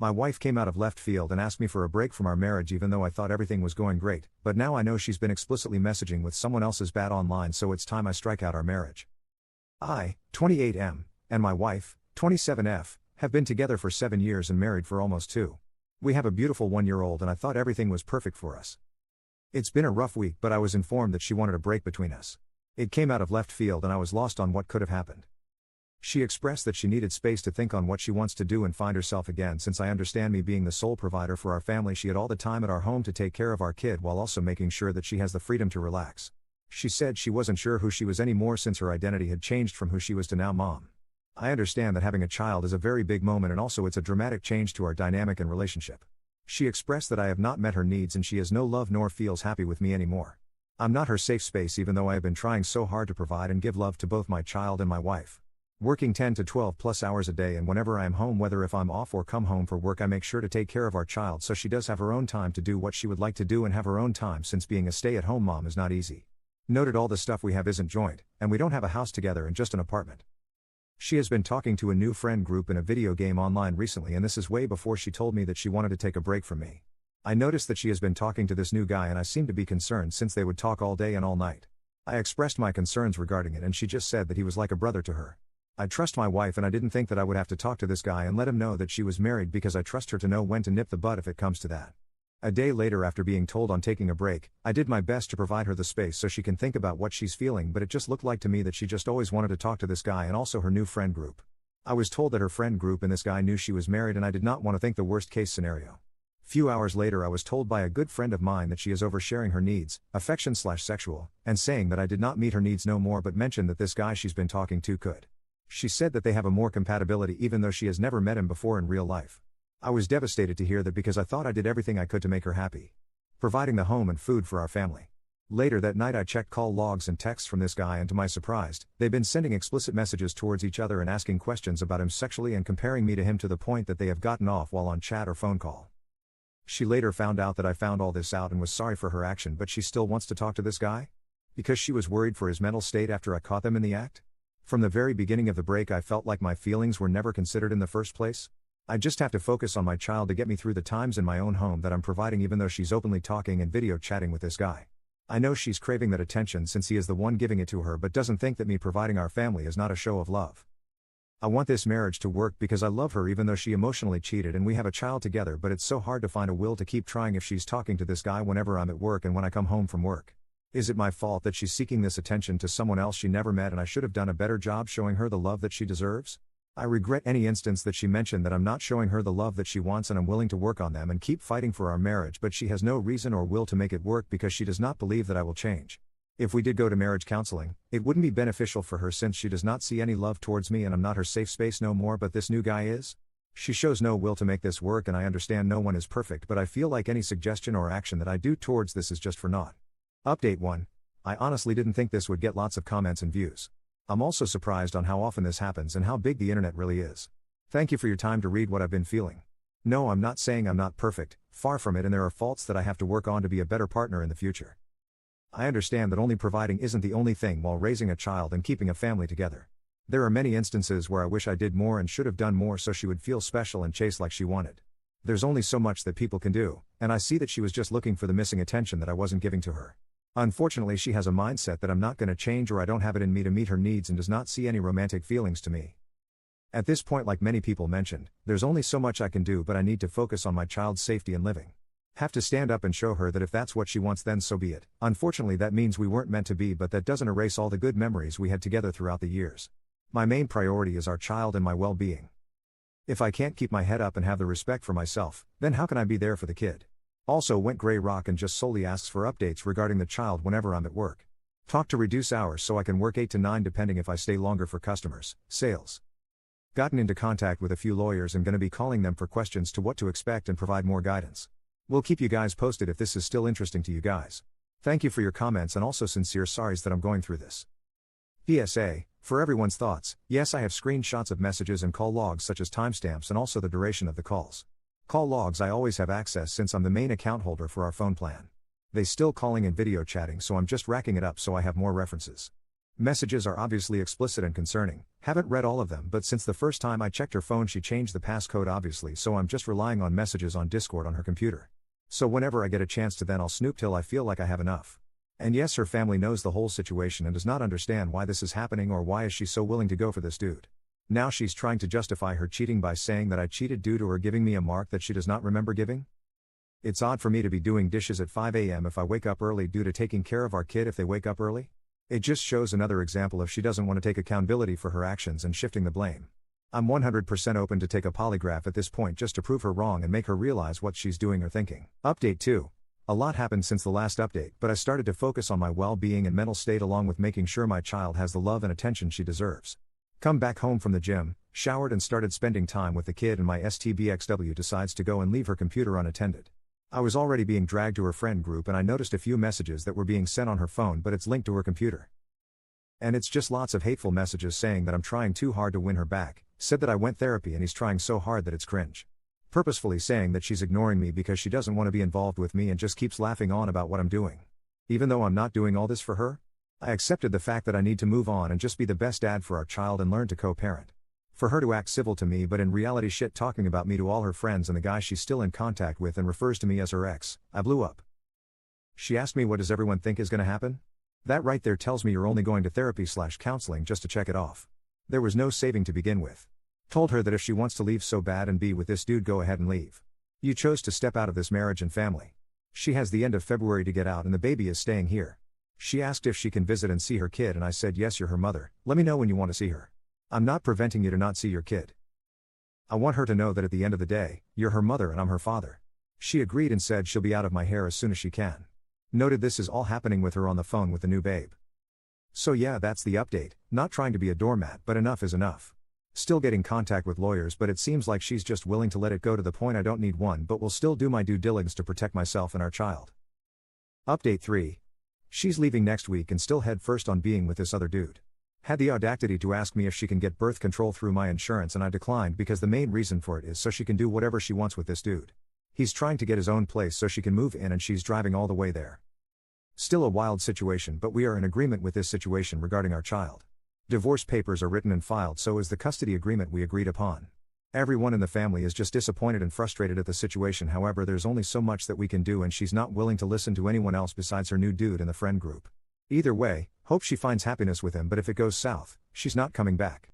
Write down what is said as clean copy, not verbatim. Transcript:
My wife came out of left field and asked me for a break from our marriage even though I thought everything was going great, but now I know she's been explicitly messaging with someone else's bad online, so it's time I strike out our marriage. I, 28M, and my wife, 27F, have been together for 7 years and married for almost 2. We have a beautiful 1-year-old and I thought everything was perfect for us. It's been a rough week, but I was informed that she wanted a break between us. It came out of left field and I was lost on what could have happened. She expressed that she needed space to think on what she wants to do and find herself again. Since I understand me being the sole provider for our family, she had all the time at our home to take care of our kid while also making sure that she has the freedom to relax. She said she wasn't sure who she was anymore since her identity had changed from who she was to now mom. I understand that having a child is a very big moment and also it's a dramatic change to our dynamic and relationship. She expressed that I have not met her needs and she has no love nor feels happy with me anymore. I'm not her safe space even though I have been trying so hard to provide and give love to both my child and my wife. Working 10 to 12 plus hours a day, and whenever I am home, whether if I'm off or come home for work, I make sure to take care of our child so she does have her own time to do what she would like to do and have her own time, since being a stay-at-home mom is not easy. Noted all the stuff we have isn't joint, and we don't have a house together and just an apartment. She has been talking to a new friend group in a video game online recently, and this is way before she told me that she wanted to take a break from me. I noticed that she has been talking to this new guy and I seemed to be concerned since they would talk all day and all night. I expressed my concerns regarding it and she just said that he was like a brother to her. I trust my wife and I didn't think that I would have to talk to this guy and let him know that she was married because I trust her to know when to nip the bud if it comes to that. A day later, after being told on taking a break, I did my best to provide her the space so she can think about what she's feeling, but it just looked like to me that she just always wanted to talk to this guy and also her new friend group. I was told that her friend group and this guy knew she was married and I did not want to think the worst case scenario. Few hours later, I was told by a good friend of mine that she is oversharing her needs, affection/sexual, and saying that I did not meet her needs no more, but mentioned that this guy she's been talking to could. She said that they have a more compatibility even though she has never met him before in real life. I was devastated to hear that because I thought I did everything I could to make her happy, providing the home and food for our family. Later that night I checked call logs and texts from this guy, and to my surprise, they've been sending explicit messages towards each other and asking questions about him sexually and comparing me to him to the point that they have gotten off while on chat or phone call. She later found out that I found all this out and was sorry for her action, but she still wants to talk to this guy? Because she was worried for his mental state after I caught them in the act? From the very beginning of the break I felt like my feelings were never considered in the first place. I just have to focus on my child to get me through the times in my own home that I'm providing, even though she's openly talking and video chatting with this guy. I know she's craving that attention since he is the one giving it to her, but doesn't think that me providing our family is not a show of love. I want this marriage to work because I love her even though she emotionally cheated and we have a child together, but it's so hard to find a will to keep trying if she's talking to this guy whenever I'm at work and when I come home from work. Is it my fault that she's seeking this attention to someone else she never met and I should have done a better job showing her the love that she deserves? I regret any instance that she mentioned that I'm not showing her the love that she wants, and I'm willing to work on them and keep fighting for our marriage, but she has no reason or will to make it work because she does not believe that I will change. If we did go to marriage counseling, it wouldn't be beneficial for her since she does not see any love towards me and I'm not her safe space no more, but this new guy is? She shows no will to make this work, and I understand no one is perfect, but I feel like any suggestion or action that I do towards this is just for naught. Update 1. I honestly didn't think this would get lots of comments and views. I'm also surprised on how often this happens and how big the internet really is. Thank you for your time to read what I've been feeling. No, I'm not saying I'm not perfect, far from it, and there are faults that I have to work on to be a better partner in the future. I understand that only providing isn't the only thing while raising a child and keeping a family together. There are many instances where I wish I did more and should have done more so she would feel special and chase like she wanted. There's only so much that people can do, and I see that she was just looking for the missing attention that I wasn't giving to her. Unfortunately, she has a mindset that I'm not going to change, or I don't have it in me to meet her needs, and does not see any romantic feelings to me. At this point, like many people mentioned, there's only so much I can do, but I need to focus on my child's safety and living. Have to stand up and show her that if that's what she wants, then so be it. Unfortunately, that means we weren't meant to be, but that doesn't erase all the good memories we had together throughout the years. My main priority is our child and my well-being. If I can't keep my head up and have the respect for myself, then how can I be there for the kid? Also went gray rock and just solely asks for updates regarding the child whenever I'm at work. Talk to reduce hours so I can work 8 to 9 depending if I stay longer for customers, sales. Gotten into contact with a few lawyers and gonna be calling them for questions to what to expect and provide more guidance. We'll keep you guys posted if this is still interesting to you guys. Thank you for your comments and also sincere sorries that I'm going through this. PSA, for everyone's thoughts, yes, I have screenshots of messages and call logs such as timestamps and also the duration of the calls. Call logs I always have access since I'm the main account holder for our phone plan. They still calling and video chatting, so I'm just racking it up so I have more references. Messages are obviously explicit and concerning. Haven't read all of them, but since the first time I checked her phone she changed the passcode obviously, so I'm just relying on messages on Discord on her computer. So whenever I get a chance to then I'll snoop till I feel like I have enough. And yes, her family knows the whole situation and does not understand why this is happening or why is she so willing to go for this dude. Now she's trying to justify her cheating by saying that I cheated due to her giving me a mark that she does not remember giving? It's odd for me to be doing dishes at 5 a.m. if I wake up early due to taking care of our kid if they wake up early? It just shows another example of she doesn't want to take accountability for her actions and shifting the blame. I'm 100% open to take a polygraph at this point just to prove her wrong and make her realize what she's doing or thinking. Update 2. A lot happened since the last update, but I started to focus on my well-being and mental state along with making sure my child has the love and attention she deserves. Come back home from the gym, showered and started spending time with the kid and my STBXW decides to go and leave her computer unattended. I was already being dragged to her friend group and I noticed a few messages that were being sent on her phone but it's linked to her computer. And it's just lots of hateful messages saying that I'm trying too hard to win her back, said that I went therapy and he's trying so hard that it's cringe. Purposefully saying that she's ignoring me because she doesn't want to be involved with me and just keeps laughing on about what I'm doing. Even though I'm not doing all this for her, I accepted the fact that I need to move on and just be the best dad for our child and learn to co-parent. For her to act civil to me but in reality shit talking about me to all her friends and the guy she's still in contact with and refers to me as her ex, I blew up. She asked me what does everyone think is gonna happen? That right there tells me you're only going to therapy/counseling just to check it off. There was no saving to begin with. Told her that if she wants to leave so bad and be with this dude go ahead and leave. You chose to step out of this marriage and family. She has the end of February to get out and the baby is staying here. She asked if she can visit and see her kid and I said yes, you're her mother, let me know when you want to see her. I'm not preventing you to not see your kid. I want her to know that at the end of the day, you're her mother and I'm her father. She agreed and said she'll be out of my hair as soon as she can. Noted this is all happening with her on the phone with the new babe. So yeah, that's the update, not trying to be a doormat but enough is enough. Still getting contact with lawyers but it seems like she's just willing to let it go to the point I don't need one but will still do my due diligence to protect myself and our child. Update 3. She's leaving next week and still head first on being with this other dude. Had the audacity to ask me if she can get birth control through my insurance and I declined because the main reason for it is so she can do whatever she wants with this dude. He's trying to get his own place so she can move in and she's driving all the way there. Still a wild situation but we are in agreement with this situation regarding our child. Divorce papers are written and filed, so is the custody agreement we agreed upon. Everyone in the family is just disappointed and frustrated at the situation, however there's only so much that we can do and she's not willing to listen to anyone else besides her new dude in the friend group. Either way, hope she finds happiness with him but if it goes south, she's not coming back.